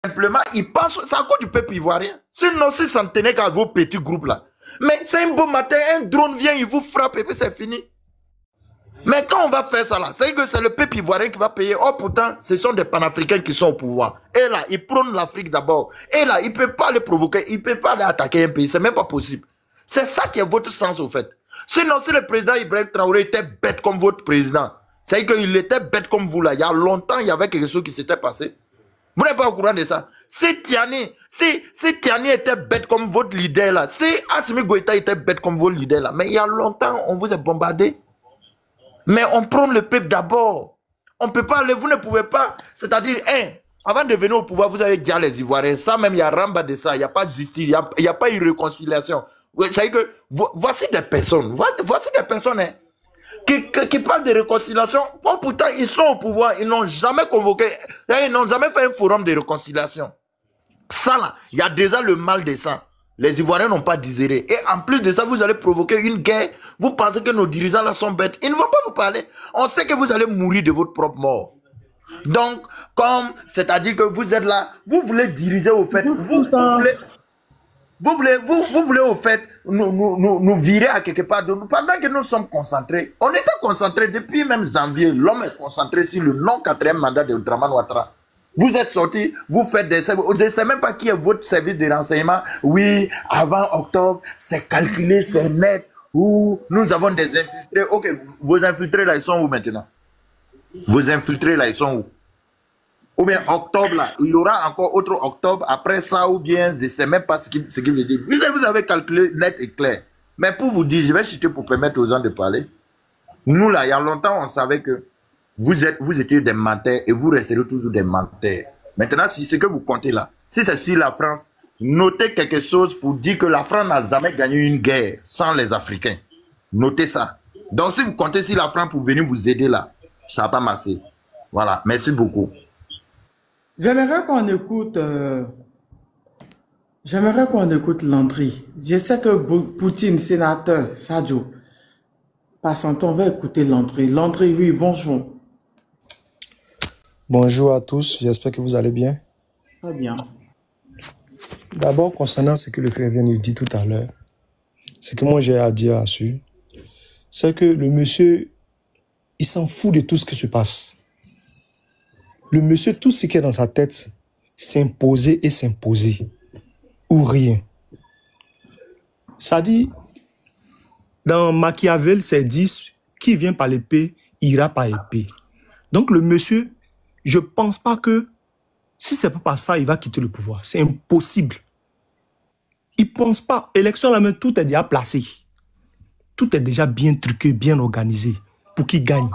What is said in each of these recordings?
simplement, ils pensent, c'est à cause du peuple ivoirien. Sinon, si ça ne tenait qu'à vos petits groupes là. Mais c'est un beau matin, un drone vient, il vous frappe et puis c'est fini. Mais quand on va faire ça là, c'est que c'est le peuple ivoirien qui va payer. Oh pourtant, ce sont des panafricains qui sont au pouvoir. Et là, ils prônent l'Afrique d'abord. Et là, ils ne peuvent pas les provoquer, ils ne peuvent pas aller attaquer un pays, c'est même pas possible. C'est ça qui est votre sens au fait. Sinon, si le président Ibrahim Traoré était bête comme votre président, c'est qu'il était bête comme vous là. Il y a longtemps, il y avait quelque chose qui s'était passé. Vous n'êtes pas au courant de ça. Si Tiani était bête comme votre leader là, si Assimi Goïta était bête comme votre leader là, mais il y a longtemps, on vous a bombardé. Mais on prend le peuple d'abord. On ne peut pas aller, vous ne pouvez pas. C'est-à-dire, avant de venir au pouvoir, vous avez dit à les Ivoiriens, ça même, il y a ramba de ça, il n'y a pas de justice, il n'y a pas eu réconciliation. C'est-à-dire que voici des personnes, hein, qui parlent de réconciliation. Oh, pourtant, ils sont au pouvoir, ils n'ont jamais convoqué, ils n'ont jamais fait un forum de réconciliation. Ça là, il y a déjà le mal de ça. Les Ivoiriens n'ont pas digéré. Et en plus de ça, vous allez provoquer une guerre. Vous pensez que nos dirigeants là sont bêtes. Ils ne vont pas vous parler. On sait que vous allez mourir de votre propre mort. Donc, c'est-à-dire que vous êtes là, vous voulez diriger au fait. Vous voulez au fait nous virer à quelque part. Pendant que nous sommes concentrés, on était concentrés depuis même janvier. L'homme est concentré sur le non-quatrième mandat de Dramane Ouattara. Vous êtes sortis, vous faites des services. Je ne sais même pas qui est votre service de renseignement. Oui, avant octobre, c'est calculé, c'est net. Ou nous avons des infiltrés. Ok, vos infiltrés là, ils sont où maintenant? Vos infiltrés là, ils sont où? Ou bien octobre là, il y aura encore autre octobre après ça, ou bien je ne sais même pas ce qu'il veut dire. Vous avez calculé net et clair. Mais pour vous dire, je vais chuter pour permettre aux gens de parler. Nous là, il y a longtemps, on savait que vous étiez des menteurs et vous resterez toujours des menteurs. Maintenant, si ce que vous comptez là, si c'est sur la France, notez quelque chose pour dire que la France n'a jamais gagné une guerre sans les Africains. Notez ça. Donc, si vous comptez sur la France pour venir vous aider là, ça va pas marcher. Voilà. Merci beaucoup. J'aimerais qu'on écoute Landry. Je sais que Poutine, sénateur, Sadio, passant, on va écouter Landry. Landry, oui, bonjour. Bonjour à tous, j'espère que vous allez bien. Très bien. D'abord, concernant ce que le frère vient de dire tout à l'heure, ce que moi j'ai à dire là-dessus, c'est que le monsieur, il s'en fout de tout ce qui se passe. Le monsieur, tout ce qui est dans sa tête, s'imposer et s'imposer, ou rien. Ça dit, dans Machiavel, c'est 10, qui vient par l'épée, ira par épée. Donc le monsieur, je ne pense pas que, si ce n'est pas par ça, il va quitter le pouvoir. C'est impossible. Il ne pense pas. Élection, la main, tout est déjà placé. Tout est déjà bien truqué, bien organisé pour qu'il gagne.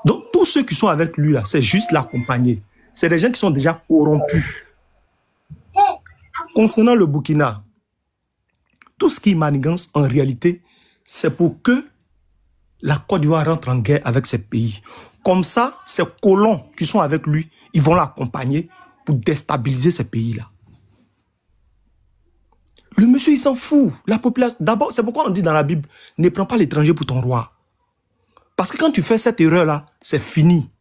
Donc, tous ceux qui sont avec lui, là, c'est juste l'accompagner. C'est des gens qui sont déjà corrompus. Concernant le Burkina, tout ce qui manigance, en réalité, c'est pour que la Côte d'Ivoire rentre en guerre avec ces pays. Comme ça, ces colons qui sont avec lui, ils vont l'accompagner pour déstabiliser ces pays-là. Le monsieur, il s'en fout. La population, d'abord, c'est pourquoi on dit dans la Bible, ne prends pas l'étranger pour ton roi. Parce que quand tu fais cette erreur-là, c'est fini.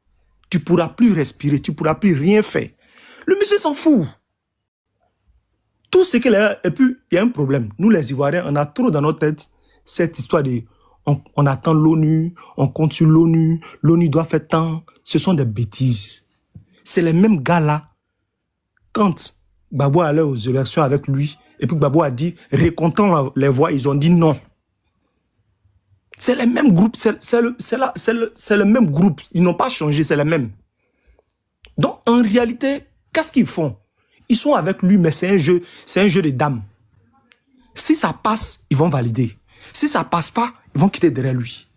Tu ne pourras plus respirer, tu ne pourras plus rien faire. Le monsieur s'en fout. Tout ce qu'il a, et puis, il y a un problème. Nous, les Ivoiriens, on a trop dans notre tête cette histoire de on attend l'ONU, on compte sur l'ONU, l'ONU doit faire tant. Ce sont des bêtises. C'est les mêmes gars-là. Quand Gbagbo allait aux élections avec lui, et puis Gbagbo a dit, récomptant les voix, ils ont dit non. C'est les mêmes groupes, c'est le même groupe. Ils n'ont pas changé, c'est les mêmes. Donc, en réalité, qu'est-ce qu'ils font? Ils sont avec lui, mais c'est un jeu de dames. Si ça passe, ils vont valider. Si ça passe pas, ils vont quitter derrière lui.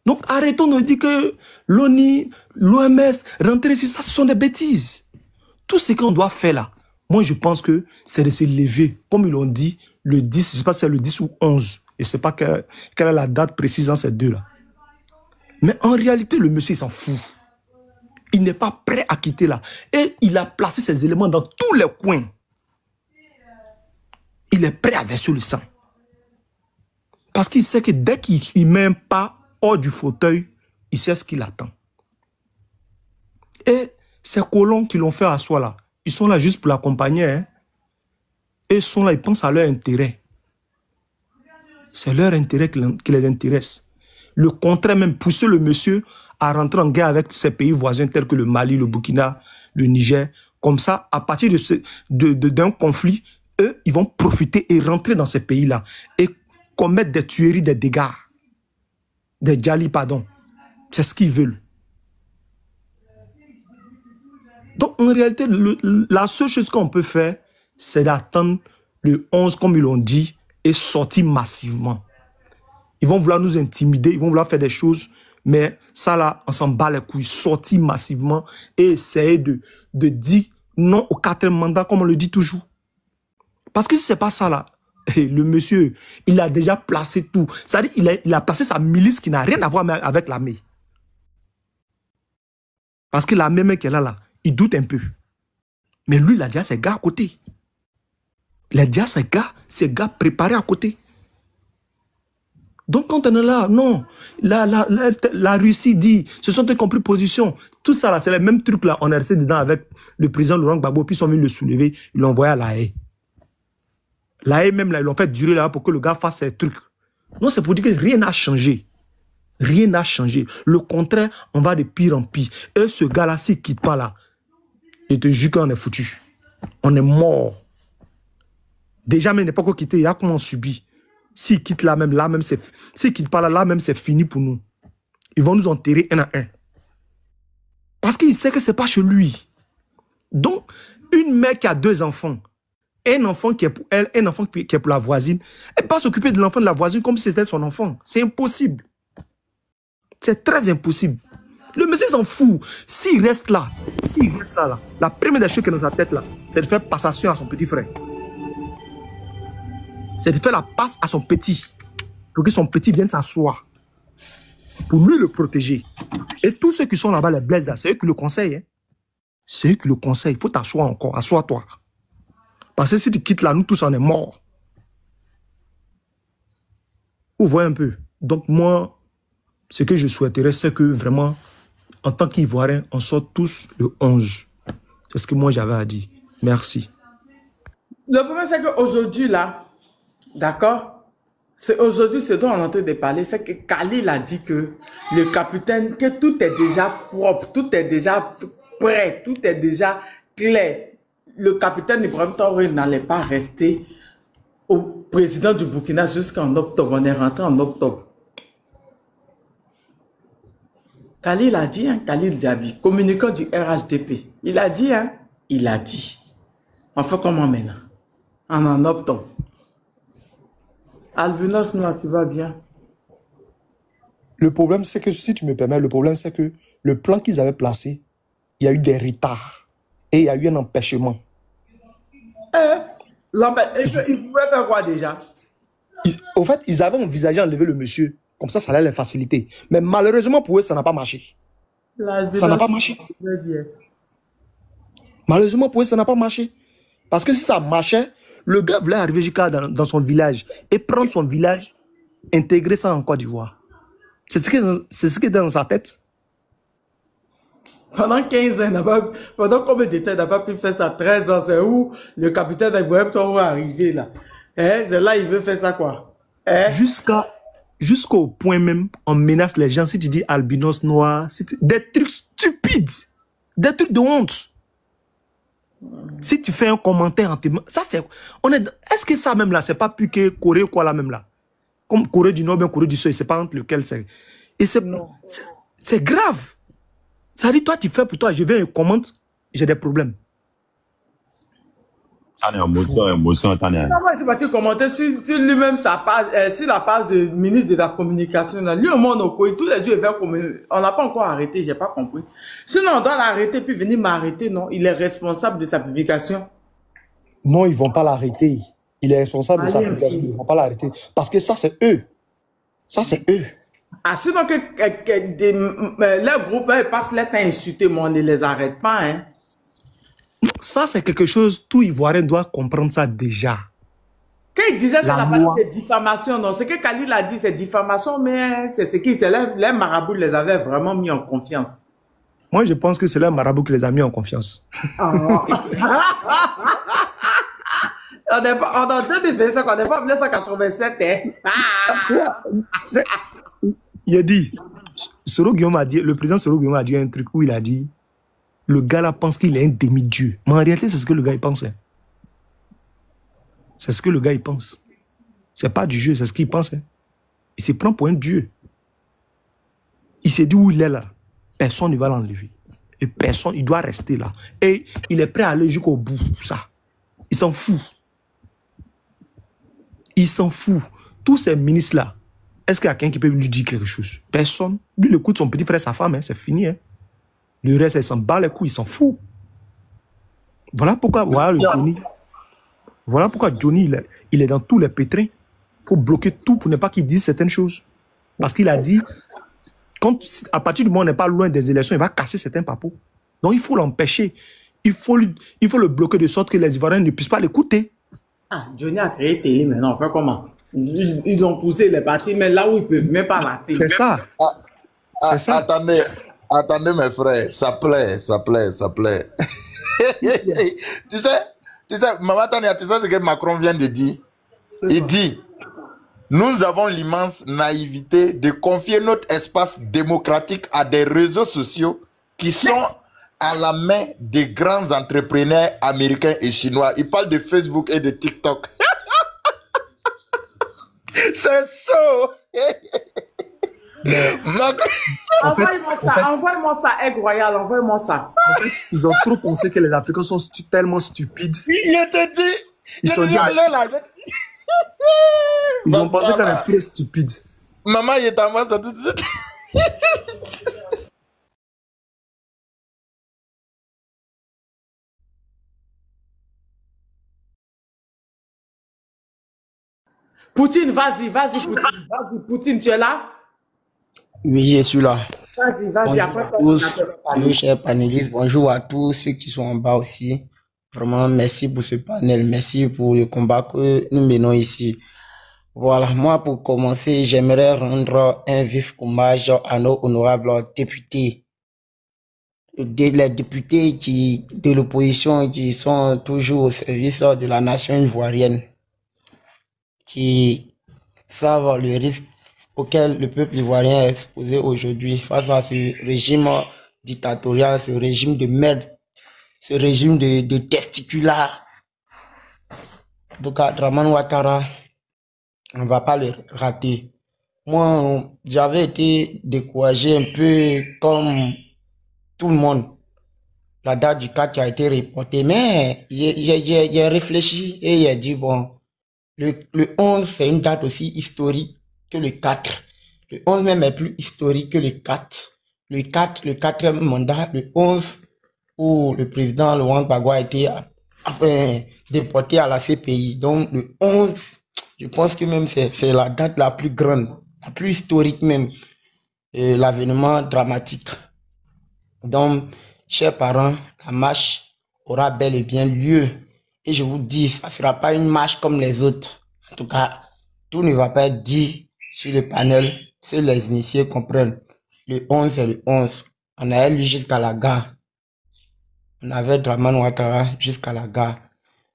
Donc, arrêtons de dire que l'ONU, l'OMS, rentrer ici, ça, ce sont des bêtises. Tout ce qu'on doit faire là, moi, je pense que c'est de se lever, comme ils l'ont dit, le 10, je ne sais pas si c'est le 10 ou 11, et je ne sais pas quelle est la date précise dans ces deux-là. Mais en réalité, le monsieur, il s'en fout. Il n'est pas prêt à quitter là. Et il a placé ses éléments dans tous les coins. Il est prêt à verser le sang. Parce qu'il sait que dès qu'il met un pas hors du fauteuil, il sait ce qu'il attend. Et Ces colons qui l'ont fait asseoir là, ils sont là juste pour l'accompagner. Hein? Et ils sont là, ils pensent à leur intérêt. C'est leur intérêt qui les intéresse. Le contraire même, pousser le monsieur à rentrer en guerre avec ses pays voisins tels que le Mali, le Burkina, le Niger. Comme ça, à partir d'un conflit, eux, ils vont profiter et rentrer dans ces pays-là et commettre des tueries, des dégâts. Des djali, pardon. C'est ce qu'ils veulent. Donc, en réalité, la seule chose qu'on peut faire, c'est d'attendre le 11, comme ils l'ont dit, et sortir massivement. Ils vont vouloir nous intimider, ils vont vouloir faire des choses, mais ça là, on s'en bat les couilles. Sortir massivement et essayer de dire non au 4e mandat, comme on le dit toujours. Parce que si ce n'est pas ça là, le monsieur, il a déjà placé tout. C'est-à-dire il a placé sa milice qui n'a rien à voir avec l'armée. Parce que l'armée même qu'elle a là, il doute un peu. Mais lui, il a déjà ses gars à côté. Il a déjà ses gars préparés à côté. Donc quand on est là, non, la Russie dit, ce sont des compris position. Tout ça là, c'est le même truc là. On est resté dedans avec le président Laurent Gbagbo, puis ils sont venus le soulever, ils l'ont envoyé à La Haye. La Haye même là, ils l'ont fait durer là pour que le gars fasse ses trucs. Non, c'est pour dire que rien n'a changé. Rien n'a changé. Le contraire, on va de pire en pire. Et ce gars-là, s'il ne quitte pas là, je te jure qu'on est foutu. On est mort. Déjà, mais il n'est pas encore quitté. Il y a comment on subit. S'il quitte là même, c'est... S'il ne quitte pas là même, c'est fini pour nous. Ils vont nous enterrer un à un. Parce qu'il sait que ce n'est pas chez lui. Donc, une mère qui a 2 enfants, un enfant qui est pour elle, un enfant qui est pour la voisine, elle ne peut pas s'occuper de l'enfant de la voisine comme si c'était son enfant. C'est impossible. C'est très impossible. Le monsieur s'en fout. S'il reste là, la première des choses qui est dans sa tête là, c'est de faire passation à son petit frère. C'est de faire la passe à son petit. Pour que son petit vienne s'asseoir. Pour lui le protéger. Et tous ceux qui sont là-bas, les blesses, c'est eux qui le conseillent. Hein. C'est eux qui le conseillent. Il faut t'asseoir encore. Assois-toi. Parce que si tu quittes là, nous tous on est morts. Vous voyez un peu. Donc moi, ce que je souhaiterais, c'est que vraiment, en tant qu'Ivoiriens, on sorte tous le 11. C'est ce que moi j'avais à dire. Merci. Le problème, c'est qu'aujourd'hui, là, d'accord, c'est aujourd'hui ce dont on est en train de parler, c'est que Khalil a dit que le capitaine, que tout est déjà propre, tout est déjà prêt, tout est déjà clair. Le capitaine Ibrahim Traoré n'allait pas rester au président du Burkina jusqu'en octobre. On est rentré en octobre. Khalil a dit, hein, Khalil Diaby, communicant du RHDP. Il a dit, hein, il a dit. On fait comment maintenant? En octobre. Albinos, non, tu vas bien? Le problème, c'est que, si tu me permets, le problème, c'est que le plan qu'ils avaient placé, il y a eu des retards et il y a eu un empêchement. Ils pouvaient faire quoi déjà? Au fait, ils avaient envisagé enlever le monsieur. Comme ça allait les faciliter. Mais malheureusement pour eux, ça n'a pas marché. Ça n'a pas marché. Malheureusement pour eux, ça n'a pas marché. Parce que si ça marchait, le gars voulait arriver jusqu'à dans son village et prendre son village, intégrer ça en Côte d'Ivoire. C'est ce qui est dans sa tête. Pendant 15 ans, pendant combien de temps il n'a pas pu faire ça? 13 ans, c'est où le capitaine Ibrahim Traoré est arrivé là? C'est là il veut faire ça quoi? Jusqu'au point même, on menace les gens. Si tu dis albinos noirs, des trucs stupides, des trucs de honte. Si tu fais un commentaire en témoin, ça c'est... Est-ce que ça même là, c'est pas plus que Corée ou quoi là même là? Comme Corée du Nord, bien Corée du Sud, c'est pas entre lequel c'est... Et c'est grave. Ça dit, toi tu fais pour toi, je viens et commente, j'ai des problèmes. Comment il va te commenter sur lui-même, sur la page du ministre de la Communication. Là. Lui, au monde, tous les jours, on n'a pas encore arrêté, j'ai pas compris. Sinon, on doit l'arrêter puis venir m'arrêter, non? Il est responsable de sa publication. Non, ils vont pas l'arrêter. Il est responsable de sa publication, ils vont pas l'arrêter. Parce que ça, c'est eux. Ça, c'est eux. Ah, sinon, leur groupe, ils passent leur temps à insulter, moi, on ne les arrête pas, hein. Ça, c'est quelque chose, tout Ivoirien doit comprendre ça déjà. Quand il disait que ça n'a pas de diffamation, non, c'est que Khalil a dit, c'est diffamation, mais c'est ce qui, les marabouts les avaient vraiment mis en confiance. Moi, je pense que c'est leur marabout qui les a mis en confiance. Oh. On est en 2025, on n'est pas en 1987. C'est- Il a dit, le président Soro Guillaume a dit un truc où il a dit, le gars là pense qu'il est un demi-dieu. Mais en réalité, c'est ce que le gars il pense. Hein. C'est ce que le gars il pense. C'est pas du jeu, c'est ce qu'il pense. Hein. Il se prend pour un dieu. Il s'est dit où il est là. Personne ne va l'enlever. Et personne, il doit rester là. Et il est prêt à aller jusqu'au bout. Ça. Il s'en fout. Il s'en fout. Tous ces ministres-là, est-ce qu'il y a quelqu'un qui peut lui dire quelque chose? Personne. Lui, il écoute son petit frère, sa femme, hein, c'est fini. Hein. Le reste, il s'en bat les couilles, il s'en fout. Voilà pourquoi, voilà pourquoi Johnny, il est dans tous les pétrins. Il faut bloquer tout pour ne pas qu'il dise certaines choses. Parce qu'il a dit, à partir du moment où on n'est pas loin des élections, il va casser certains papos. Donc il faut l'empêcher. Il faut le bloquer de sorte que les Ivoiriens ne puissent pas l'écouter. Ah, Johnny a créé télé maintenant, on fait comment? Ils ont poussé les partis, mais là où ils peuvent même pas la télé. C'est ça. C'est ça. Attendez mes frères, ça plaît. tu sais, Maman Tania, tu sais ce que Macron vient de dire? Il dit, nous avons l'immense naïveté de confier notre espace démocratique à des réseaux sociaux qui sont à la main des grands entrepreneurs américains et chinois. Il parle de Facebook et de TikTok. C'est chaud. Envoie-moi ça, Egg Royal, envoie-moi ça. En fait, ils ont trop pensé que les Africains sont tellement stupides. Je te dis. Ils sont dit. Ils ont pensé qu'on est très stupides. Maman, il t'envoie ça tout de suite. Poutine, vas-y, Poutine, tu es là? Oui, je suis là. Vas-y, Bonjour après. à tous, bonjour chers panélistes, bonjour à tous ceux qui sont en bas aussi. Vraiment, merci pour ce panel, merci pour le combat que nous menons ici. Voilà, moi pour commencer, j'aimerais rendre un vif hommage à nos honorables députés. Les députés de l'opposition qui sont toujours au service de la nation ivoirienne, qui savent le risque auquel le peuple ivoirien est exposé aujourd'hui face à ce régime dictatorial, ce régime de merde, ce régime de testiculats. Donc, Dramane Ouattara, on ne va pas le rater. Moi, j'avais été découragé un peu comme tout le monde. La date du 4 a été reportée, mais j'ai réfléchi et j'ai dit, bon, le 11, c'est une date aussi historique que le 4. Le 11 même est plus historique que le 4. Le 4, le quatrième mandat, le 11, où le président Laurent Gbagbo a été déporté à la CPI. Donc le 11, je pense que même c'est la date la plus grande, la plus historique même, l'avènement dramatique. Donc, chers parents, la marche aura bel et bien lieu. Et je vous dis, ça ne sera pas une marche comme les autres. En tout cas, tout ne va pas être dit sur le panel, si les initiés comprennent. Le 11 et le 11, on a lu jusqu'à la gare. On avait Dramane Ouattara jusqu'à la gare.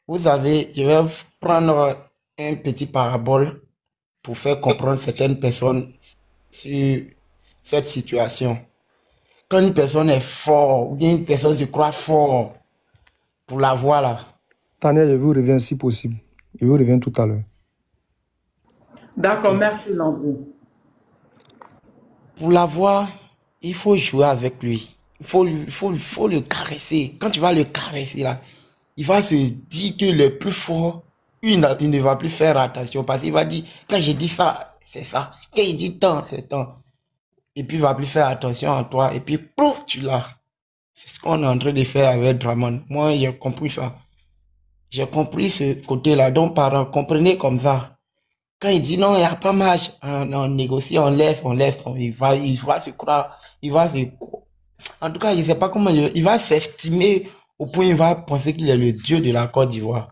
Vous avez, je vais prendre un petit parabole pour faire comprendre certaines personnes sur cette situation. Quand une personne est forte, ou bien une personne se croit fort, pour la voir là. Tania, je vous reviens si possible. Je vous reviens tout à l'heure. D'accord, merci Landry. Pour la voir, il faut jouer avec lui. Il faut le caresser. Quand tu vas le caresser là, il va se dire qu'il est plus fort. Il ne va plus faire attention parce qu'il va dire, quand j'ai dit ça, c'est ça. Quand il dit tant, c'est tant. Et puis il va plus faire attention à toi. Et puis, pouf, tu l'as. C'est ce qu'on est en train de faire avec Dramane. Moi, j'ai compris ça. J'ai compris ce côté-là. Donc, parents, comprenez comme ça. Quand il dit non, il n'y a pas match, on négocie, on laisse, il va se croire, en tout cas, je ne sais pas comment, il va s'estimer au point où il va penser qu'il est le dieu de la Côte d'Ivoire.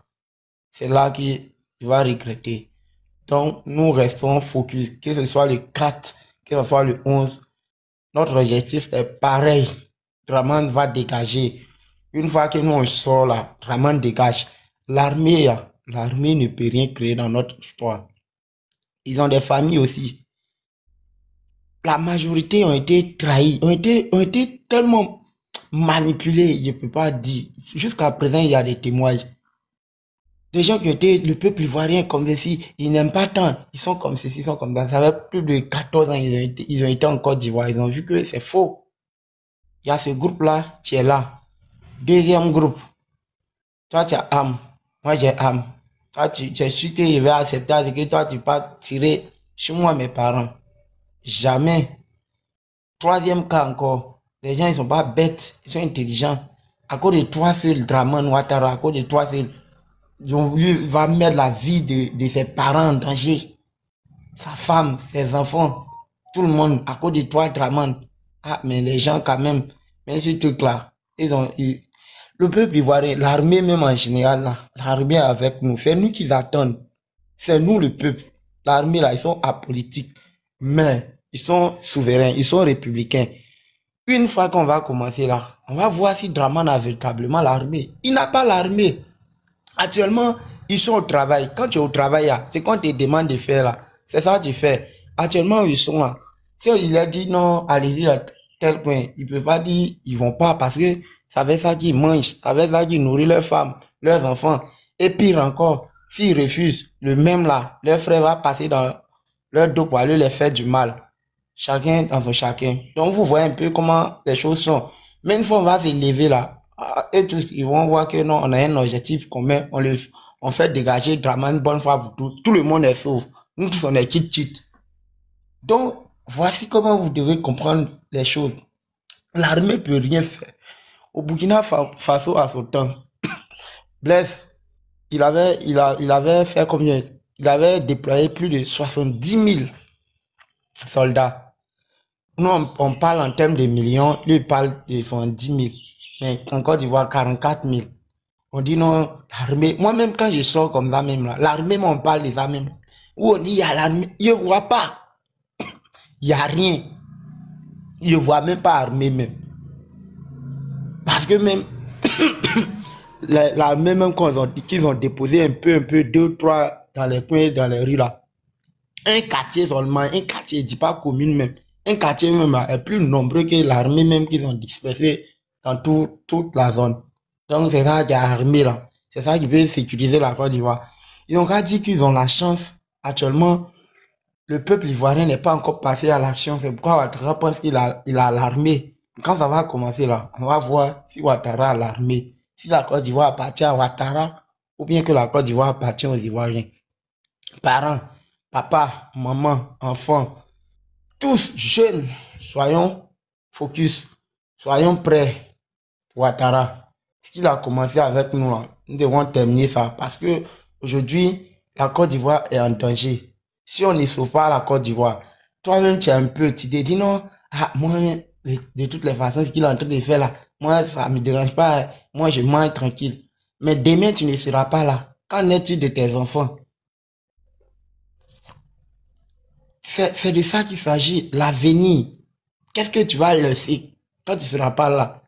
C'est là qu'il va regretter. Donc, nous restons focus, que ce soit le 4, que ce soit le 11, notre objectif est pareil. Draman va dégager. Une fois que nous on sort là, Draman dégage. L'armée ne peut rien créer dans notre histoire. Ils ont des familles aussi. La majorité ont été trahis, ont été tellement manipulés, je ne peux pas dire. Jusqu'à présent, il y a des témoignages. Des gens qui ont été, le peuple ivoirien comme ceci, ils n'aiment pas tant, ils sont comme ceci, ils sont comme ça. Ça fait plus de 14 ans, ils ont été en Côte d'Ivoire, ils ont vu que c'est faux. Il y a ce groupe-là, tu es là. Deuxième groupe, toi tu as âme, moi j'ai âme. Toi tu es sûr que je vais accepter que toi tu vas tirer sur moi, mes parents. Jamais. Troisième cas encore, les gens ils sont pas bêtes, ils sont intelligents. À cause de toi seul, Draman Ouattara, à cause de toi seul, lui va mettre la vie de ses parents en danger. Sa femme, ses enfants, tout le monde, à cause de toi, Draman. Ah, mais les gens quand même, mais ce truc-là, le peuple ivoirien, l'armée même en général, là, l'armée est avec nous, c'est nous qui attendent. C'est nous le peuple. L'armée là, ils sont apolitiques, mais ils sont souverains, ils sont républicains. Une fois qu'on va commencer là, on va voir si Draman a véritablement l'armée. Il n'a pas l'armée. Actuellement, ils sont au travail. Quand tu es au travail, c'est quand tu te demande de faire là. C'est ça que tu fais. Actuellement, ils sont là. Si il a dit non, allez-y à tel point, il ne peut pas dire ils vont pas parce que ça veut ça qu'ils mangent, ça veut ça qu'ils nourrissent leurs femmes, leurs enfants. Et pire encore, s'ils refusent, le même là, leur frère va passer dans leur dos pour aller les faire du mal. Chacun dans son chacun. Donc vous voyez un peu comment les choses sont. Mais une fois on va se lever là, et tous ils vont voir que non, on a un objectif commun, on fait dégager Draman une bonne fois pour tout le monde est sauf. Nous tous on est cheat. Donc voici comment vous devez comprendre les choses. L'armée peut rien faire. Au Burkina Faso à son temps, Blaise, il avait fait combien? Il avait déployé plus de 70 000 soldats. Nous, on parle en termes de millions, lui, il parle de 70 000. Mais en Côte d'Ivoire, 44 000. On dit non, l'armée, moi-même, quand je sors comme ça même là, l'armée, on parle de ça même. Où on dit, il y a l'armée, je ne vois pas. Il n'y a rien. Je ne vois même pas armée même. Parce que même, l'armée même qu'ils ont déposé un peu, 2, 3 dans les coins, dans les rues là. Un quartier seulement, un quartier, je ne dis pas commune même. Un quartier même est plus nombreux que l'armée même qu'ils ont dispersé dans toute la zone. Donc c'est ça qui a armé là. C'est ça qui peut sécuriser la Côte d'Ivoire. Ils ont qu'à dire qu'ils ont la chance. Actuellement, le peuple ivoirien n'est pas encore passé à l'action. C'est pourquoi Ouattara pense qu'il a l'armée. Quand ça va commencer là, on va voir si Ouattara a l'armée. Si la Côte d'Ivoire appartient à Ouattara ou bien que la Côte d'Ivoire appartient aux Ivoiriens. Parents, papa, maman, enfants, tous jeunes, soyons focus, soyons prêts pour Ouattara. Ce qu'il a commencé avec nous, là, nous devons terminer ça parce que aujourd'hui, la Côte d'Ivoire est en danger. Si on ne sauve pas la Côte d'Ivoire, toi-même tu es un peu, tu te dis non, moi, de toutes les façons, ce qu'il est en train de faire là, moi, ça ne me dérange pas, moi je mange tranquille. Mais demain, tu ne seras pas là. Qu'en est-il de tes enfants? C'est de ça qu'il s'agit, l'avenir. Qu'est-ce que tu vas laisser quand tu ne seras pas là?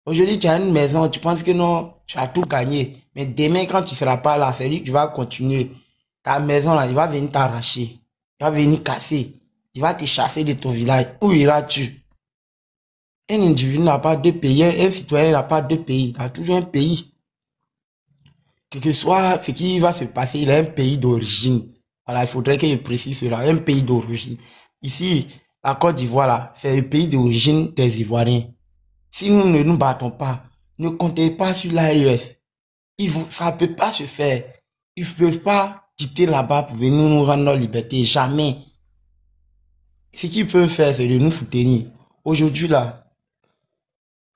Aujourd'hui, tu as une maison, tu penses que non, tu as tout gagné. Mais demain, quand tu ne seras pas là, c'est lui qui va continuer. Ta maison, là, il va venir t'arracher. Il va venir casser. Il va te chasser de ton village. Où iras-tu? Un individu n'a pas deux pays, un citoyen n'a pas deux pays. Il a toujours un pays. Quel que soit ce qui va se passer, il a un pays d'origine. Voilà, il faudrait que je précise cela, un pays d'origine. Ici, la Côte d'Ivoire, là, c'est le pays d'origine des Ivoiriens. Si nous ne nous battons pas, ne comptez pas sur l'AES. Ça ne peut pas se faire. Ils ne peuvent pas quitter là-bas pour venir nous rendre notre liberté. Jamais. Ce qu'ils peuvent faire, c'est de nous soutenir. Aujourd'hui, là,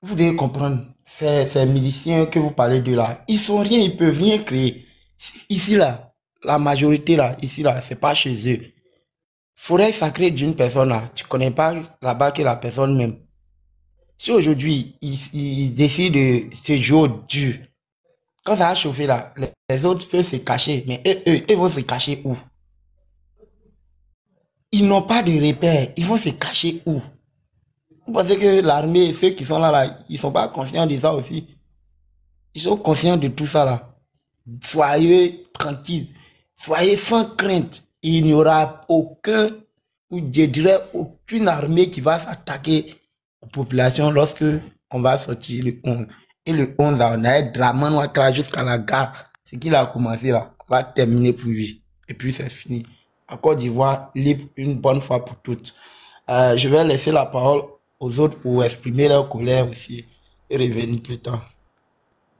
vous devez comprendre, ces miliciens que vous parlez de là, ils sont rien, ils peuvent rien créer. Ici, là, la majorité, là, ici, là, c'est pas chez eux. Forêt sacrée d'une personne, là, tu connais pas là-bas que la personne même. Si aujourd'hui, ils décident de se jouer au dur, quand ça va chauffer là, les autres peuvent se cacher, mais eux vont se cacher où? Ils n'ont pas de repère, ils vont se cacher où? Vous pensez que l'armée, ceux qui sont là, ils sont pas conscients de ça aussi? Ils sont conscients de tout ça là. Soyez tranquilles. Soyez sans crainte. Il n'y aura aucun, ou je dirais aucune armée qui va s'attaquer aux populations lorsque on va sortir le 11. Et le 11 là, on a Draman Ouattara jusqu'à la gare. Ce qu'il a commencé là, on va terminer pour lui. Et puis c'est fini. En Côte d'Ivoire, libre une bonne fois pour toutes. Je vais laisser la parole aux autres pour exprimer leur colère aussi et revenir plus tard.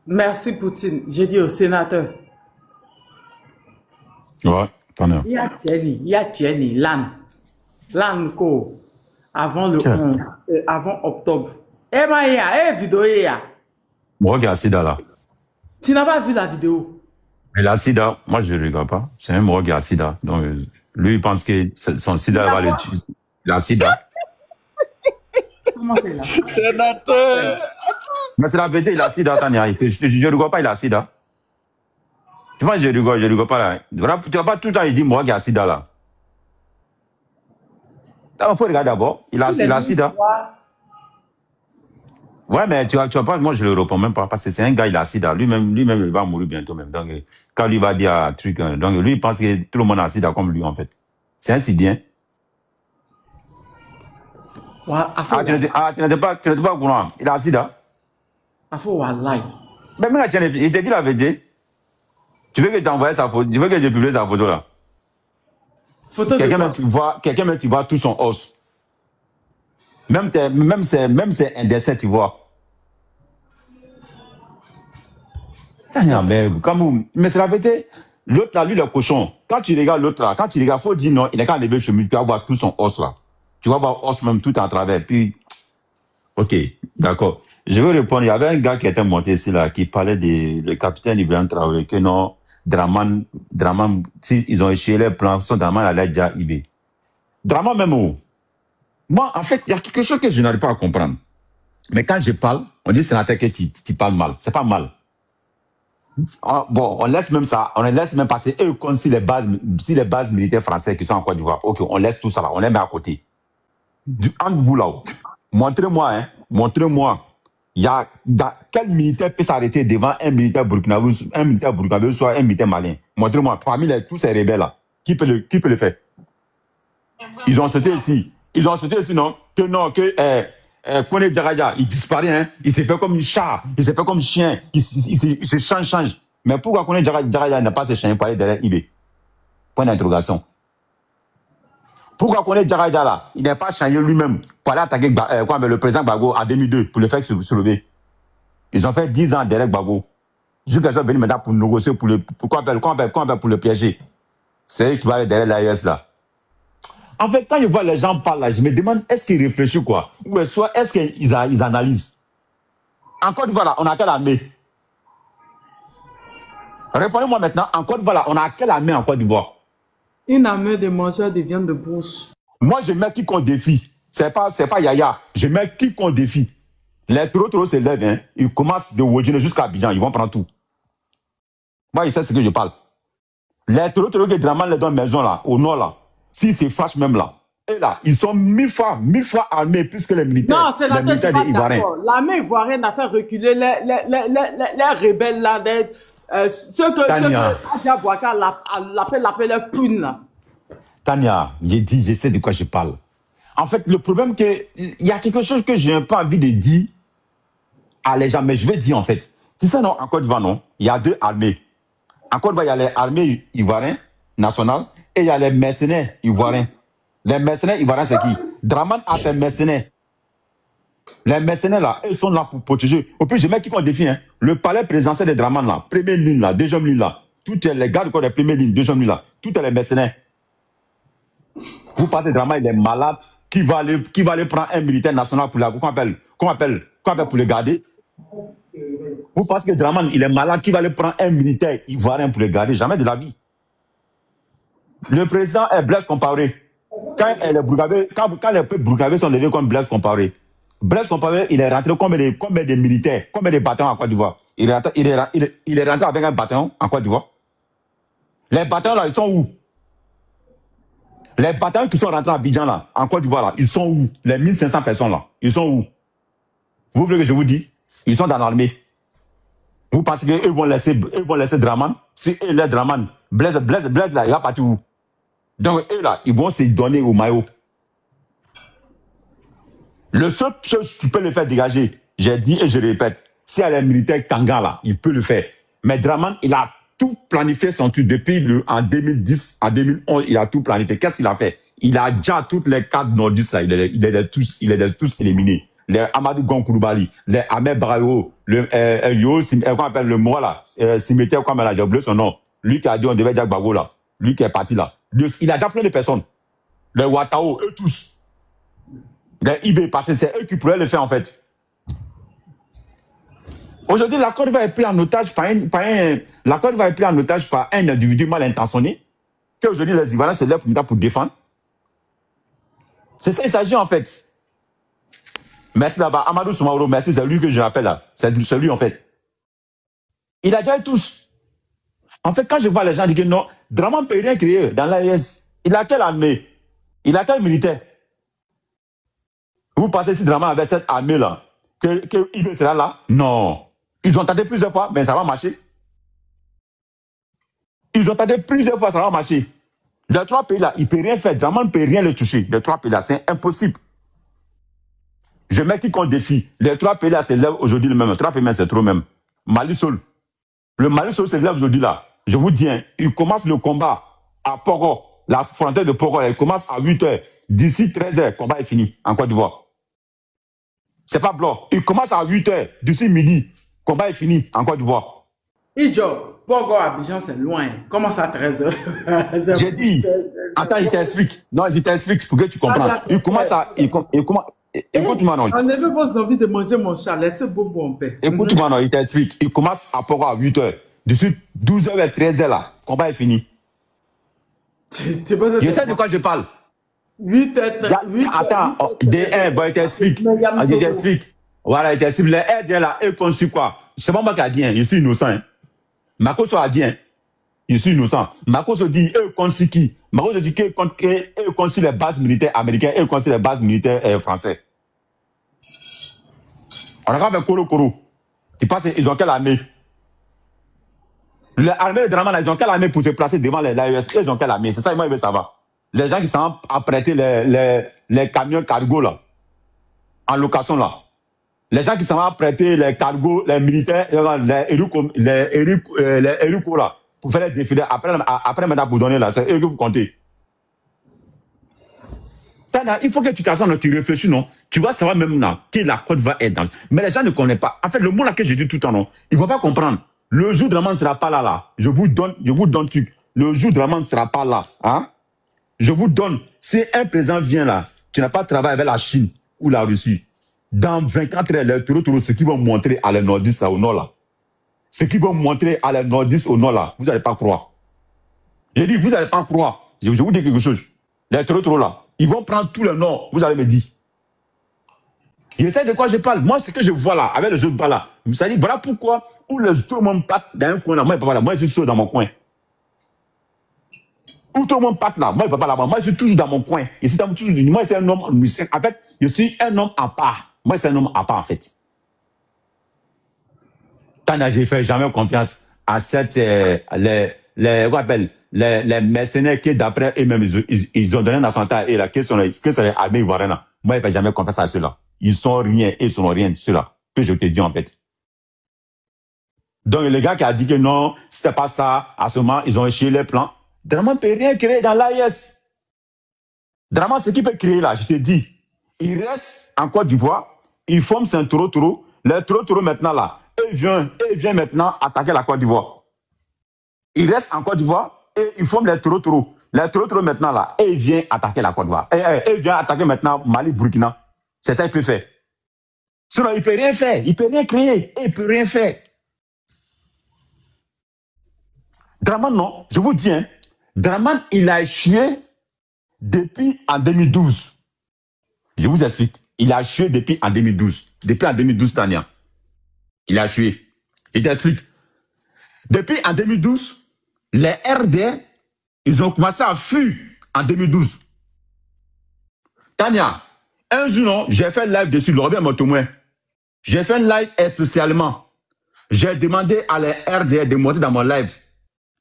Merci Poutine. J'ai dit au sénateur. Ouais, t'en as. Il y a Tieni, Lan ko, avant le 11, avant octobre. Eh Maya, vidéo ya. Moi, qui a sida là. Tu n'as pas vu la vidéo? Mais la sida, moi, je ne le regarde pas. C'est un Maroc qui a sida. Donc, lui, il pense que son sida va le tuer. La sida. Comment c'est là? Sénateur. Mais c'est la vérité, il a sida, Tania. Je ne regarde pas, il a sida. Tu vois, je rigole pas là. Tu vas pas tout le temps, il dit moi qui a sida là. Il faut regarder d'abord. Il a sida. Ouais, mais tu vois pas, moi je le réponds même pas, parce que c'est un gars, il a sida. Lui-même, il va mourir bientôt même. Donc, quand lui va dire un truc, donc lui, il pense que tout le monde a sida comme lui, en fait. C'est un sidien. Tu n'étais pas au courant. Il a sida. Afo wallahi. Mais même, il t'a dit la vérité. Tu veux que t'envoies sa photo, tu veux que je publie sa photo là? Photo quelqu'un de même tu vois tout son os. Même c'est un dessin, tu vois. Mais c'est la vérité. L'autre là, lui, le cochon. Quand tu regardes l'autre là, faut dire non, il est qu'à lever le chemin, tu vas voir tout son os là. Tu vas voir os même tout en travers. Puis, ok, d'accord. Je vais répondre. Il y avait un gars qui était monté ici là, qui parlait de le capitaine Ibrahim Traoré, que non, Draman, si ils ont échoué les plans, son Draman allait déjà IB. Draman même où? Moi, en fait, il y a quelque chose que je n'arrive pas à comprendre. Mais quand je parle, on dit sénateur que tu parles mal. C'est pas mal. Bon, on laisse même ça, on laisse même passer. Eux, comme si les bases militaires françaises qui sont en Côte d'Ivoire, ok, on laisse tout ça là, on les met à côté. Entre vous là-haut, montrez-moi, il y a quel militaire peut s'arrêter devant un militaire burkinabé, soit un militaire malien. Montrez-moi, parmi tous ces rebelles là, qui peut le faire? Ils ont sauté ici, non, que Kone Djaraja, il disparaît, hein, il s'est fait comme un chat, il s'est fait comme un chien, il se change. Mais pourquoi Kone Djaraja n'a pas se changé pour aller derrière IB? Point d'interrogation. Pourquoi Kone Djaraja là, il n'a pas changé lui-même pour aller attaquer le président Gbagbo en 2002 pour le faire se lever? Ils ont fait 10 ans derrière Gbagbo. Jusqu'à ce qu'ils viennent maintenant pour négocier, pour le piéger. C'est eux qui vont aller derrière l'AES là. En fait, quand je vois les gens parler là, je me demande, est-ce qu'ils réfléchissent quoi? Ou soit est-ce qu'ils analysent? En Côte d'Ivoire, on a quelle armée? Répondez-moi maintenant, en Côte d'Ivoire, on a quelle armée en Côte d'Ivoire? Une armée de mangeurs de viande de brousse. Moi, je mets quiconque défie. C'est pas Yaya. Je mets quiconque défie. Les taureaux se lèvent, hein. Ils commencent de Wodjine jusqu'à Abidjan. Ils vont prendre tout. Moi, il sait ce que je parle. Les taureaux que Draman les donne maison là, au nord là. Si c'est fâche même là. Et là, ils sont 1000 fois armés plus que les militaires. Non, c'est la militaires ivoiriens. L'armée ivoirienne a fait reculer les rebelles là, ceux que Adia Bouaka l'appelle Poun là. Tania, j'ai dit, je sais de quoi je parle. En fait, le problème il y a quelque chose que je n'ai pas envie de dire à les gens, mais je vais dire en fait. C'est ça non, en Côte d'Ivoire non, il y a deux armées. En Côte d'Ivoire, il y a les armées ivoiriennes nationales. Et il y a les mercenaires ivoiriens. Les mercenaires ivoiriens, c'est qui? Draman a ses mercenaires. Les mercenaires là, ils sont là pour protéger. Au plus, je mets qui qu'on défie, hein. Le palais présidentiel de Draman là, première ligne là, deuxième ligne là, tout est les gardes des premières lignes, deuxième ligne là, tout est les mercenaires. Vous pensez Draman, il est malade, qui va aller prendre un militaire national pour qu'on appelle pour le garder? Vous pensez que Draman, il est malade, qui va aller prendre un militaire ivoirien pour le garder? Jamais de la vie. Le président est Blaise Compaoré. Quand les peuples burkinabés sont levés comme Blaise Compaoré, il est rentré comme des militaires, comme des bataillons en Côte d'Ivoire. Il est rentré avec un bataillon en Côte d'Ivoire. Les bataillons là, ils sont où? Les bataillons qui sont rentrés à Abidjan là, en Côte d'Ivoire là, ils sont où? Les 1500 personnes là. ils sont où? Vous voulez que je vous dise? Ils sont dans l'armée. Vous pensez qu'eux vont laisser Draman? Si eux laissent Draman, Blaise là, il va partir où? Donc eux là, ils vont se donner au maillot. Le seul chose qui peut le faire dégager, j'ai dit et je répète, si elle est militaire Kangan là, il peut le faire. Mais Draman, il a tout planifié son truc depuis en 2010, en 2011, il a tout planifié. Qu'est-ce qu'il a fait? Il a déjà toutes les cartes nordistes là, il les a tous éliminés. Les Amadou Gonkouroubali, les Ahmed Barayo, le qu'on appelle le moi là, cimetière comme là, j'ai oublié son nom. Lui qui a dit on devait dire Bago là, lui qui est parti là. Il a déjà plein de personnes. Les Ouattao, eux tous. Les IB, parce que c'est eux qui pourraient le faire en fait. Aujourd'hui, la Côte d'Ivoire est prise en otage la Côte d'Ivoire est prise en otage par un individu mal intentionné, qu'aujourd'hui les Ivoiriens se lèvent pour défendre. C'est ça il s'agit en fait. Merci là-bas, Amadou Soumaoro, merci, c'est lui que je rappelle là. C'est lui en fait. Il a déjà eu tous. En fait, quand je vois les gens dire que non, Draman ne peut rien créer dans l'AES. Il a quelle armée? Il a quel militaire? Vous pensez si Draman avait cette armée là, qu'il sera là? Non. Ils ont tenté plusieurs fois, mais ça va marcher. Ils ont tenté plusieurs fois, ça va marcher. Les trois pays là, il ne peut rien faire. Draman ne peut rien les toucher. Les trois pays là, c'est impossible. Je mets quiconque défi. Les trois pays là se lèvent aujourd'hui le même. Les trois pays c'est trop même. Mali Sol. Le Mali Sol se lève aujourd'hui là. Je vous dis, hein, il commence le combat à Poro. La frontière de Poro, elle commence à 8h. D'ici 13h, le combat est fini en Côte d'Ivoire. C'est pas blanc. Il commence à 8h. D'ici midi, le combat est fini en Côte d'Ivoire. Poro Abidjan, c'est loin. Comment ça, 13h? J'ai dit. Attends, il t'explique. Non, je t'explique pour que tu comprennes. Il commence à... Écoute-moi, non. Enlevez vos envies de manger mon chat. Laissez Bobo en paix. Écoute-moi, non, il t'explique. Il commence à Poro à 8h. D'ici 12h et 13h, là, le combat est fini. Je sais de quoi je parle. 8h. Attends, D1, bon, il t'explique. Je t'explique. Voilà, il t'explique. Les aides, là, eux conçu quoi? C'est pas moi qui a dit, hein. Je suis innocent. Hein. Makoso a dit, hein. Je suis innocent. Makoso dit, eux conçu qui? Makoso dit qu'eux conçu les bases militaires américaines, eux conçu les bases militaires françaises. On a fait Koro. Tu penses qu'ils ont quelle armée? L'armée de Draman, ils ont quelle armée pour se placer devant les AES? Ils ont quelle armée? C'est ça, moi, il veut savoir. Les gens qui sont apprêtés les camions cargo là, en location là. Les gens qui sont apprêtés les cargos, les militaires, les hérucos là, pour faire les défilés. Après maintenant, pour donner là, c'est eux que vous comptez. Il faut que tu t'assoies, tu réfléchis, non? Tu vas savoir même là, que la Côte va être dans. Mais les gens ne connaissent pas. En fait, le mot là que j'ai dit tout le temps, non, ils ne vont pas comprendre. Le jour Draman ne sera pas là. Je vous donne truc. Le jour Draman ne sera pas là. Hein? Je vous donne. Si un président vient là, tu n'as pas travaillé avec la Chine ou la Russie, dans 24 heures, les Toro, ce qu'ils vont montrer à les nordistes au nord là, ce qu'ils vont montrer à les nordistes au nord là, vous n'allez pas croire. J'ai dit, vous n'allez pas croire. Je vous dis quelque chose. Les Toro là, ils vont prendre tout le nord, vous allez me dire. Je sais de quoi je parle. Moi, ce que je vois là, avec le jeu de balle là, vous savez, voilà pourquoi, où tout le monde part dans un coin là, moi, je ne peux pas là, moi, je suis seul dans mon coin. Où tout le monde part là, moi, je ne peux pas là, moi, je suis toujours dans mon coin. Et c'est toujours, moi, c'est un homme, en fait, je suis un homme à part. Moi, c'est un homme à part, en fait. Je ne fais jamais confiance à cette, les mercenaires qui, d'après eux-mêmes, ils ont donné un attentat et là, que sont les armées ivoiriennes là. Moi, je ne fais jamais confiance à ceux-là. Ils sont rien et ils sont rien, ceux-là, que je te dis, en fait. Donc, le gars qui a dit que non, c'était pas ça, à ce moment, ils ont échoué les plans. Draman ne peut rien créer dans l'AES. Draman, ce qu'il peut créer là, je te dis, il reste en Côte d'Ivoire, il forme son Toro. Les Toro maintenant là, il vient maintenant attaquer la Côte d'Ivoire. Il reste en Côte d'Ivoire et il forme les Toro. Les Toro maintenant là, et il vient attaquer la Côte d'Ivoire. Et il vient attaquer maintenant Mali, Burkina. C'est ça qu'il peut faire. Sinon, il ne peut rien faire, il ne peut rien créer, et il ne peut rien faire. Draman, non, je vous dis, hein, Draman, il a échoué depuis en 2012. Je vous explique. Il a échoué depuis en 2012. Depuis en 2012, Tania. Il a échoué. Je t'explique. Depuis en 2012, les RD, ils ont commencé à fuir en 2012. Tania, Un jour, non, j'ai fait un live dessus, le Robert Motomouin. J'ai fait un live spécialement. J'ai demandé à les RDR de monter dans mon live.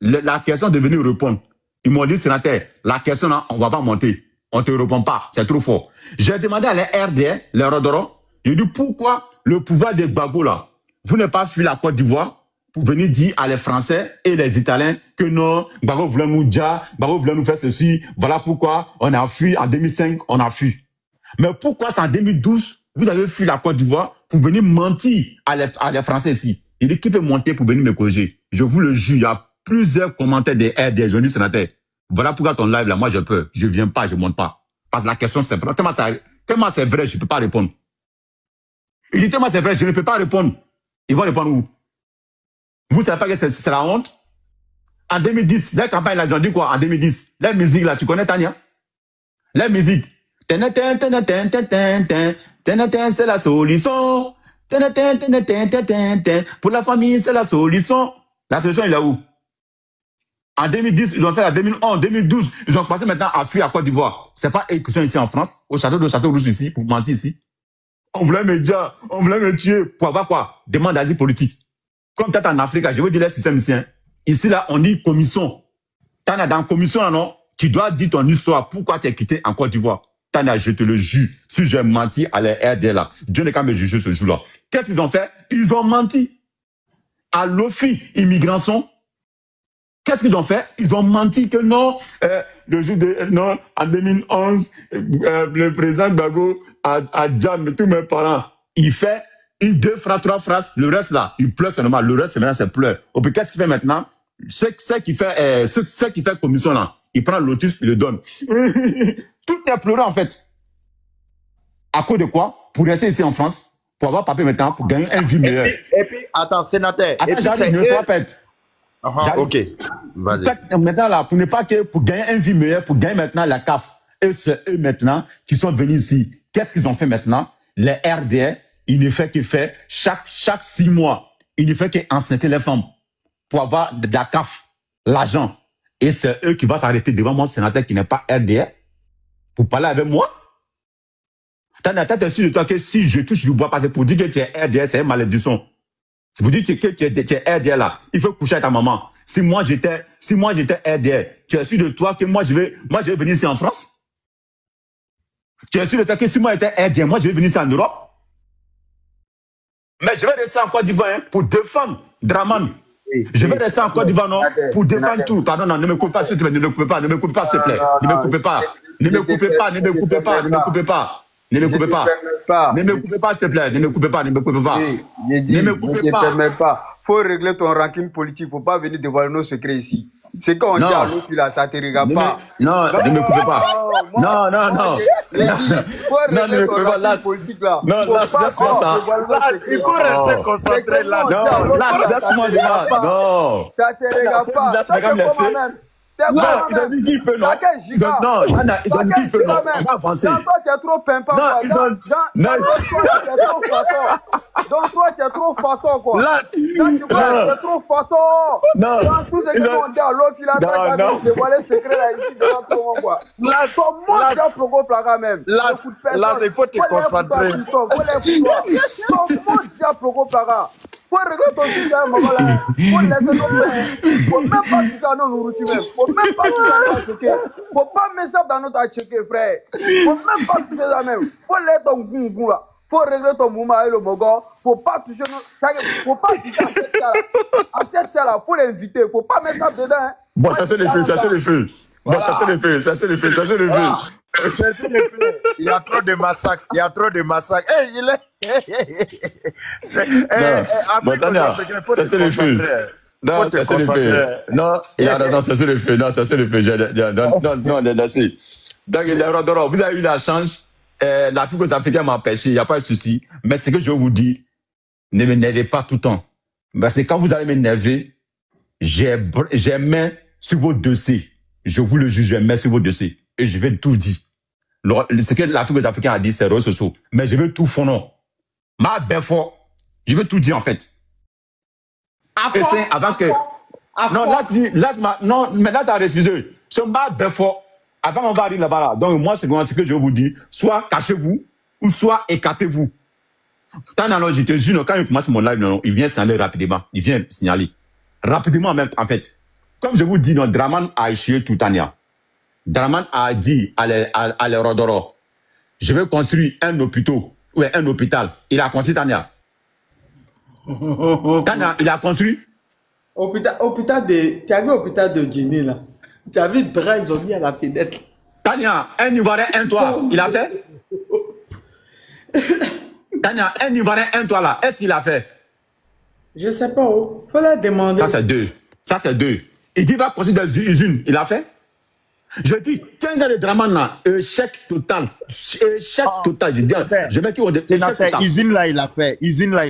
La question de venir répondre. Ils m'ont dit, sénateur, la question, là, on ne va pas monter. On ne te répond pas, c'est trop fort. J'ai demandé à les RDR, les Rodoro, j'ai dit, pourquoi le pouvoir des Gbagbo, là, vous n'avez pas fui la Côte d'Ivoire pour venir dire à les Français et les Italiens que non, Gbagbo voulait nous dire, Gbagbo voulait nous faire ceci, voilà pourquoi on a fui en 2005, on a fui. Mais pourquoi c'est en 2012, vous avez fui la Côte d'Ivoire pour venir mentir à les Français ici? Il dit qui peut monter pour venir me corriger. Je vous le jure, il y a plusieurs commentaires des RDR, je dis sénateur. Voilà pourquoi ton live là, moi j'ai peur. Je viens pas, je monte pas. Parce que la question c'est vrai. Tellement c'est vrai, je peux pas répondre. Il dit tellement c'est vrai, je ne peux pas répondre. Ils vont répondre où? Vous savez pas que c'est la honte? En 2010, les campagnes là, ils ont dit quoi? En 2010, les musiques là, tu connais Tania? Les musiques. C'est la solution. Pour la famille, c'est la solution. La solution, il est où? En 2010, ils ont fait en 2011, 2012, ils ont passé maintenant à fuir à Côte d'Ivoire. C'est pas eux qui sont ici en France, au château de Château-Rouge ici, pour mentir ici. On voulait me dire, on voulait me tuer. Pour avoir quoi? Demande d'asile politique. Comme peut-être en Afrique, je veux dire les systèmes ici. Hein. Ici, là, on dit commission. T'en as dans commission, là, non? Tu dois dire ton histoire. Pourquoi tu es quitté en Côte d'Ivoire? T'en as, je te le jure. Si j'ai menti à les RDR là, Dieu n'est qu'à me juger ce jour-là. Qu'est-ce qu'ils ont fait? Ils ont menti. À l'OFI, immigration. Qu'est-ce qu'ils ont fait? Ils ont menti que non, le jour de, non, en 2011, le président Gbagbo a jamé tous mes parents. Il fait une, deux phrases, trois phrases, le reste là, il pleure seulement, le reste maintenant c'est pleure. Et puis qu'est-ce qu'il fait maintenant? Ce qui fait commission là, il prend lotus, il le donne. Tout est pleuré en fait. À cause de quoi? Pour rester ici en France, pour avoir papier maintenant, pour gagner un vie meilleur. Et puis, attends, sénateur. Attends, j'arrive, ne sois pas. Ok, vas-y. Maintenant, là, pour ne pas que, pour gagner une vie meilleure, pour gagner maintenant la CAF, et c'est eux maintenant qui sont venus ici. Qu'est-ce qu'ils ont fait maintenant? Les RDR, ils ne font que faire, chaque 6 mois, ils ne font qu'enceinter les femmes pour avoir de la CAF, l'argent. Et c'est eux qui vont s'arrêter devant mon sénateur qui n'est pas RDR pour parler avec moi. T'es sûr de toi que si je touche du bois, parce que pour dire que tu es RDR, c'est une malédiction. Si vous dites que tu es RDR là, il faut coucher avec ta maman. Si moi j'étais RDR, tu es sûr de toi que moi je vais venir ici en France? Tu es sûr de toi que si moi j'étais RDR, moi je vais venir ici en Europe? Mais je vais rester en Côte d'Ivoire hein, pour défendre Draman. Je vais rester en Côte d'Ivoire non, pour défendre tout. Pardon, non, ne me coupez pas, s'il te plaît, ne me coupez pas, s'il te plaît. Ne me coupez pas. Ne me coupez pas, ne me coupez pas, ne me coupez pas. Ne me coupez pas. Ne me coupez pas, s'il te plaît. Ne me coupez pas, ne me coupez pas. Ne me coupez pas. Faut régler ton ranking politique. Faut pas venir dévoiler nos secrets ici. C'est quand on dit à l'autre là, ça te regarde pas. Non, ne me coupez pas. Non. Non, ne me coupez pas. Là, non, laisse-moi ça. Il faut rester concentré là. Non, laisse-moi, je vais. Non. Ça te regarde pas. Laisse-moi. Non, ils ont dit qu'il peut, non. Non, ils ont dit qu'il peut, non. On va avancer. Toi, tu es trop pimpant. Non, ils ont... Non, donc toi, tu es trop faton, quoi. Là, tu es trop faton. Non. Tout ce qu'ils vont dire à l'autre, il a pas dévoilé le secret là ici devant tout le monde, quoi. Là, ton monde déjà progo plaga même. Là, il faut te concentrer. Ton monde déjà progo plaga. Faut régler ton système, maman là. Faut laisser nos frères. Faut même pas toucher à nos nourritures même. Faut même pas toucher à notre checker. Faut pas mettre ça dans notre checker, frère. Faut même pas toucher ça même. Faut laisser ton goût là. Faut régler ton mouma et le mogo. Faut pas toucher nos... Faut pas toucher à cette salle là. À cette salle là, faut l'inviter. Faut pas mettre ça dedans. Hein. Bon, ça c'est les feux, ça c'est les feux. Bon, ça c'est les feux, ça c'est les feux, ça c'est les feux. Il y a trop de massacres. Il y a trop de massacres. Hey, il est. Ça c'est les feux. Non, ça c'est les feux. Non, il a raison, ça c'est les feux. Non, ça c'est les feux. Non, laissez. Donc, vous avez eu la chance. L'Afrique aux Africains m'a empêché, il n'y a pas de souci. Mais ce que je vous dis, ne m'énervez pas tout le temps. Parce que quand vous allez m'énerver, j'ai main sur vos dossiers. Je vous le juge, j'ai main sur vos dossiers. Et je vais tout dire. Ce que l'Afrique aux Africains a dit, c'est réseaux. Mais je veux tout fondre. Ma belle fois, je veux tout dire en fait. Et c'est avant que... Non, mais là, ça a refusé. Ce ma belle fois, avant on va arriver là-bas là. Donc moi, c'est ce que je vous dis. Soit cachez-vous, ou soit écartez-vous. Alors, je te jure, quand il commence mon live, non, il vient signaler rapidement. Il vient signaler. Rapidement même, en fait. Comme je vous dis, non, Draman a échoué tout Tania. Draman a dit à l'Eurodoro, je vais construire un hôpital. Il a construit Tania. Tania, il a construit. Hôpital de... Tu as vu l'hôpital de Jenny là? Tu as vu Dra, ils ont mis à la fenêtre. Tania, un Ivoirien, un toit. Il a fait? Tania, un Ivoirien, un toit là. Est-ce qu'il a fait? Je sais pas où. Faut leur demander. Ça, c'est deux. Il dit, va construire des usines. Il a fait? Je dis, 15 ans de Draman là, échec total. Échec total. Je dis, je mets qui au échec total. Usine là, il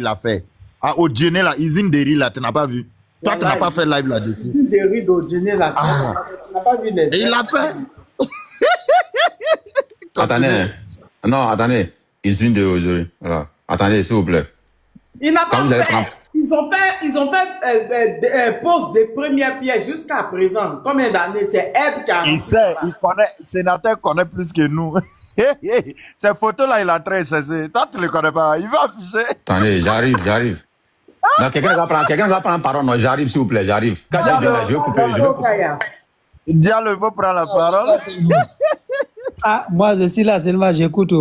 a fait. Ah, au Djéné là, usine de riz là, tu n'as pas vu. Toi, tu n'as pas fait live là-dessus. Usine de riz au Djéné là. Tu n'as pas vu les... Et il l'a fait. Attendez. Non, attendez. Usine de aujourd'hui. Voilà. Attendez, s'il vous plaît. Il n'a pas fait. Ils ont fait pose des premières pierres jusqu'à présent. Combien d'années? C'est Eb qui a... Il sait, il connaît, le sénateur connaît plus que nous. Ces photos-là, il a très cherché. Toi, tu ne les connais pas. Il va afficher. Attendez, j'arrive. Non, quelqu'un va prendre parole. Non, j'arrive, s'il vous plaît, j'arrive. Quand je vais couper. Diallo, il faut prendre la parole. Ah, moi, je suis là seulement, j'écoute.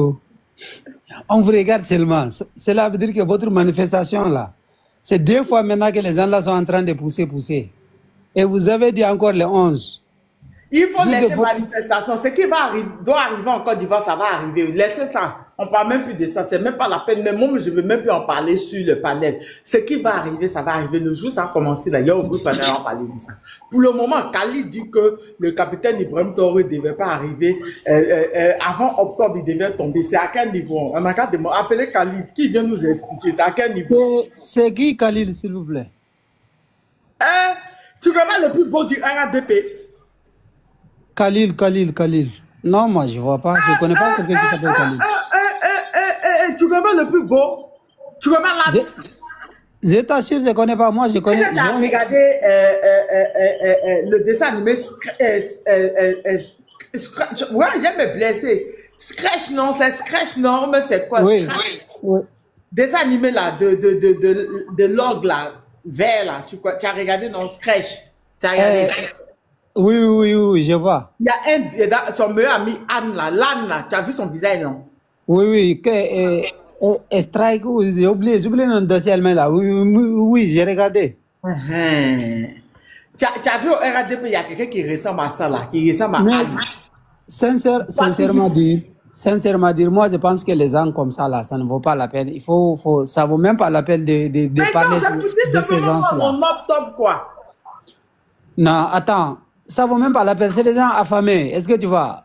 On vous regarde seulement. Cela veut dire que votre manifestation là, c'est 2 fois maintenant que les gens là sont en train de pousser. Et vous avez dit encore les 11. Il faut laisser manifestation. Ce qui doit arriver en Côte d'Ivoire, ça va arriver. Laissez ça. On ne parle même plus de ça. C'est même pas la peine. Mais moi, je ne veux même plus en parler sur le panel. Ce qui va arriver, ça va arriver. Le jour ça a commencé, là, il y a un groupe panel à en parler de ça. Pour le moment, Kali dit que le capitaine Ibrahim Touré ne devait pas arriver. Avant octobre, il devait tomber. C'est à quel niveau? On a qu'à appeler Kali. Qui vient nous expliquer? C'est à quel niveau? C'est qui Khalil, s'il vous plaît? Tu connais le plus beau du RADP? Khalil. Non, moi, je ne vois pas. Je ne connais pas quelqu'un qui s'appelle Khalil. Tu connais le plus beau? Tu connais la... Je t'assure, je ne connais pas. Moi, je connais... Tu as regardé le dessin animé... Ouais, j'aime me blesser. Scratch, non? C'est Scratch, non? Mais c'est quoi? Oui. Dessin animé, là, de l'orgue, là, vert, là. Tu as regardé dans Scratch? Tu as regardé... Oui, je vois. Il y a son meilleur ami, Anne, là. L'Anne, là. Tu as vu son visage, non? Oui. Strike, j'ai oublié le dossier allemand, là. Oui, j'ai regardé. Tu as vu au RADP, il y a quelqu'un qui ressemble à ça, là. Qui ressemble à Anne. Sincèrement dire, moi, je pense que les gens comme ça, là, ça ne vaut pas la peine. Ça vaut même pas la peine de parler de ces gens-là. En octobre, quoi. Non, attends. Ça vaut même pas la peine. C'est les gens affamés. Est-ce que tu vois?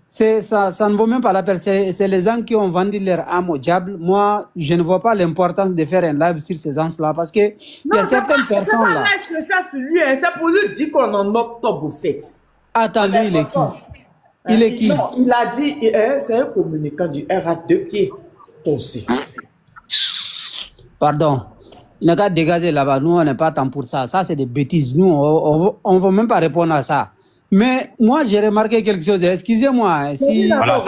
Ça ne vaut même pas la peine. C'est les gens qui ont vendu leur âme au diable. Moi, je ne vois pas l'importance de faire un live sur ces gens-là parce que il y a certaines personnes là. C'est pour lui dire qu'on est en octobre, au fait. Attends, lui, il est qui? Il est qui? Non, il a dit, c'est un communicant du RADP aussi. Pardon. Il n'a qu'à dégager là-bas. Nous, on n'est pas temps pour ça. Ça, c'est des bêtises. Nous, on ne veut même pas répondre à ça. Mais moi, j'ai remarqué quelque chose. Excusez-moi. Si... Voilà,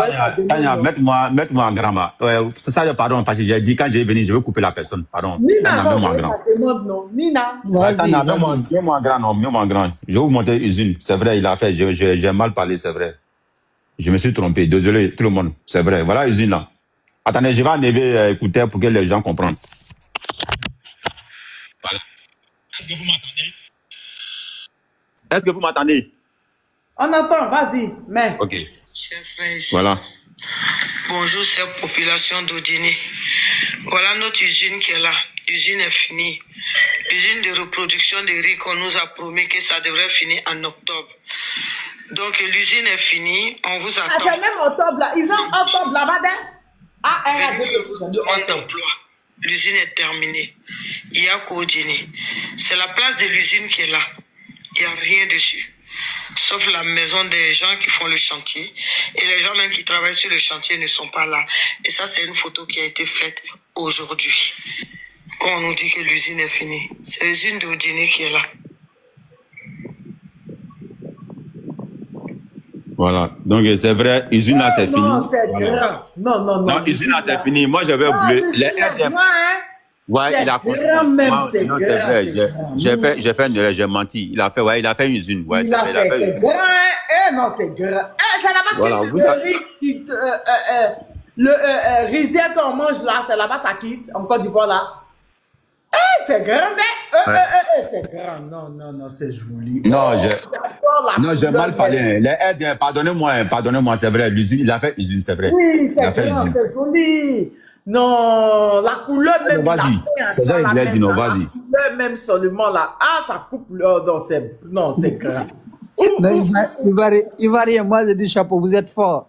Tania, mets-moi en grand. C'est ça, pardon, parce que j'ai dit quand j'ai venu, je vais couper la personne. Pardon. Nina, mets-moi en grand. Nina. Tania, mets-moi en grand. Je vais vous montrer usine. C'est vrai, il a fait. J'ai mal parlé, c'est vrai. Je me suis trompé. Désolé, tout le monde. C'est vrai. Voilà usine là. Attendez, je vais enlever écouteur pour que les gens comprennent. Voilà. Est-ce que vous m'entendez? On entend, vas-y, mais... Ok. Chers frères, voilà. Bonjour, cette population d'Odini. Voilà notre usine qui est là. L'usine est finie. L'usine de reproduction de riz qu'on nous a promis que ça devrait finir en octobre. Donc l'usine est finie, on vous attend. C'est même octobre là. Ils ont octobre là-bas. Demande d'emploi. L'usine est terminée. Il y a Kodini. C'est la place de l'usine qui est là. Il n'y a rien dessus. Sauf la maison des gens qui font le chantier. Et les gens même qui travaillent sur le chantier ne sont pas là. Et ça, c'est une photo qui a été faite aujourd'hui. Quand on nous dit que l'usine est finie. C'est l'usine d'Odini qui est là. Voilà. Donc, c'est vrai, usine là, c'est fini. Non, c'est Voilà. grand. Non, non, non. Non, usine là, c'est fini. Moi, j'avais Non, oublié. l'usine est grand, hein. Ouais, C'est il a grand même, Moi, c'est non, grand. c'est vrai. c'est grand. J'ai fait une erreur, j'ai menti. Il a fait, ouais, il a fait une usine. Ouais, Il c'est a vrai, il a fait, fait une c'est usine. grand. Eh non, c'est grand. Eh, c'est là-bas Voilà, qui vous savez. le rizière qu'on mange là, c'est là-bas ça quitte, en Côte d'Ivoire là. Eh, c'est grand, mais c'est grand. Non, non, non, c'est joli. Non, J'adore la non, j'ai couleur, mal parlé. mais- Les aides, pardonnez-moi, c'est vrai. L'usine, il a fait usine, c'est vrai. Oui, Il a c'est fait grand, usine. c'est joli. Non, la couleur même, il a Vas-y. fait un C'est ça, temps, il la a dit, non, même, la vas-y. couleur même seulement là. Ah, ça coupe l'heure, non, c'est grand. Non, il va rien. Moi, j'ai du chapeau. Vous êtes fort.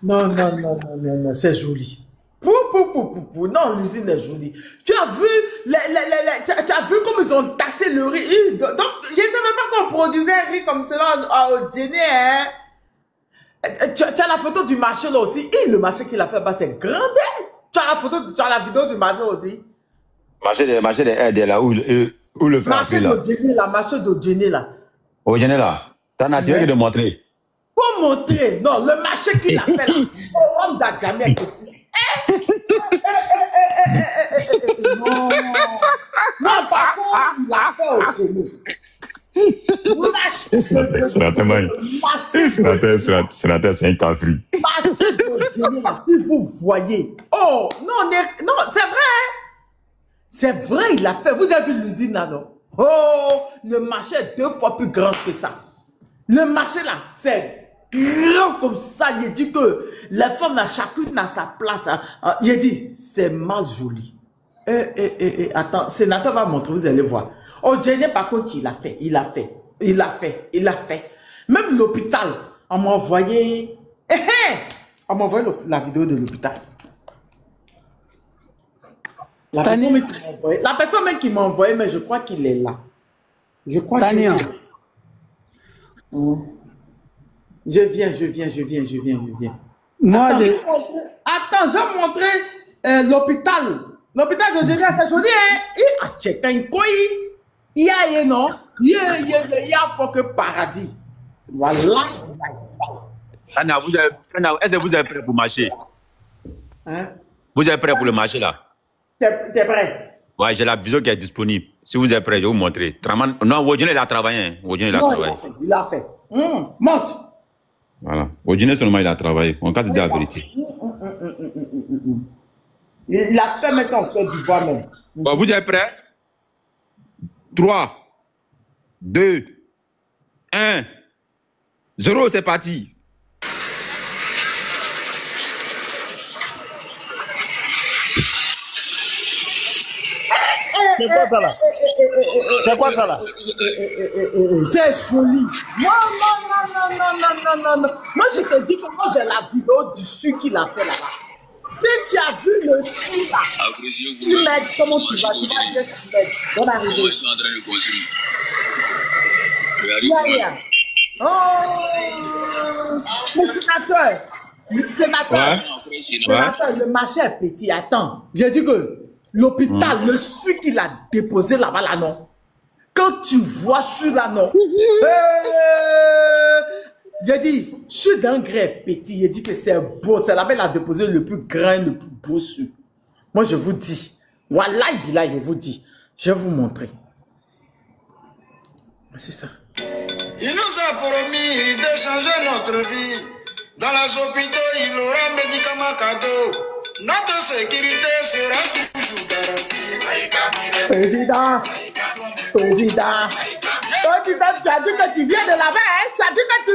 Non, non, non, non, non, non, c'est joli. Pou. Non, l'usine est jolie. Tu as vu, tu as vu comme ils ont tassé le riz. Donc, je ne savais pas qu'on produisait un riz comme cela au dîner. Hein. Tu as la photo du marché là aussi. Et le marché qu'il a fait, bah, c'est grand. Hein. Tu as la vidéo du marché aussi. Marché des aides là, où le fait Marché là. de dîner là, marché de dîner là. Au Guinée là. T'en as tiré de montrer. Faut montrer. Non, le marché qu'il a fait là. Forum d'Agamé petit. Non. Non, par contre, il a fait au Tchéné. Sénateur, c'est un cafri. Marché de Tchéné là, si vous voyez. Oh, non, non, c'est vrai. Hein? C'est vrai, il a fait. Vous avez vu l'usine là, non? Oh, le marché est 2 fois plus grand que ça. Le marché là, c'est grand comme ça. Il dit que les femmes là, chacune a sa place. Hein. Il dit, c'est mal joli. Attends, sénateur va montrer, vous allez voir. Au dernier, par contre, il a fait. Même l'hôpital, on m'a envoyé. On m'a envoyé la vidéo de l'hôpital. La personne même qui m'a envoyé, mais je crois qu'il est là. Je crois qu'il est là. Je viens. Moi, Attends, je vais montrer l'hôpital. L'hôpital de Djénia, c'est joli, hein? Il a checké un coin. Il y a, non? Il y a faut que paradis. Voilà. Anna, est-ce que vous êtes prêt pour marcher? Hein? Vous êtes prêt pour le marché là? T'es prêt? Ouais, j'ai la vision qui est disponible. Si vous êtes prêt, je vais vous montrer. Non, Wodjine, il a travaillé. Hein. Wodjine, il a travaillé. Il a fait. Monte. Voilà. Wodjine, seulement, il a travaillé. On casse la vérité. Il a fait maintenant en Côte d'Ivoire même. Bon, vous êtes prêts? 3, 2, 1, 0, c'est parti. C'est quoi ça là? C'est quoi ça là? C'est joli. Non. Moi, je te dis que moi, j'ai la vidéo du su qu'il a fait là-bas. Si tu as vu le su là, tu m'aides, comment tu vas dire tu m'aides. On arrive. Ils sont en train de construire. Yeah. Oh, le sénateur, le marché est petit. Attends, j'ai dit que l'hôpital, le su qu'il a déposé là-bas, là, non. Quand tu vois celui-là, non. J'ai dit, je suis d'un grès petit. J'ai dit que c'est beau. C'est là-bas qu'il a déposé le plus grand, le plus beau su. Moi, je vous dis. Wallahi Billah, je vous dis. Je vais vous montrer. C'est ça. Il nous a promis de changer notre vie. Dans les hôpitaux, il aura médicaments cadeaux. Notre sécurité sera toujours garantie. Président. Tu as dit que tu viens de là-bas, hein? Tu as dit que tu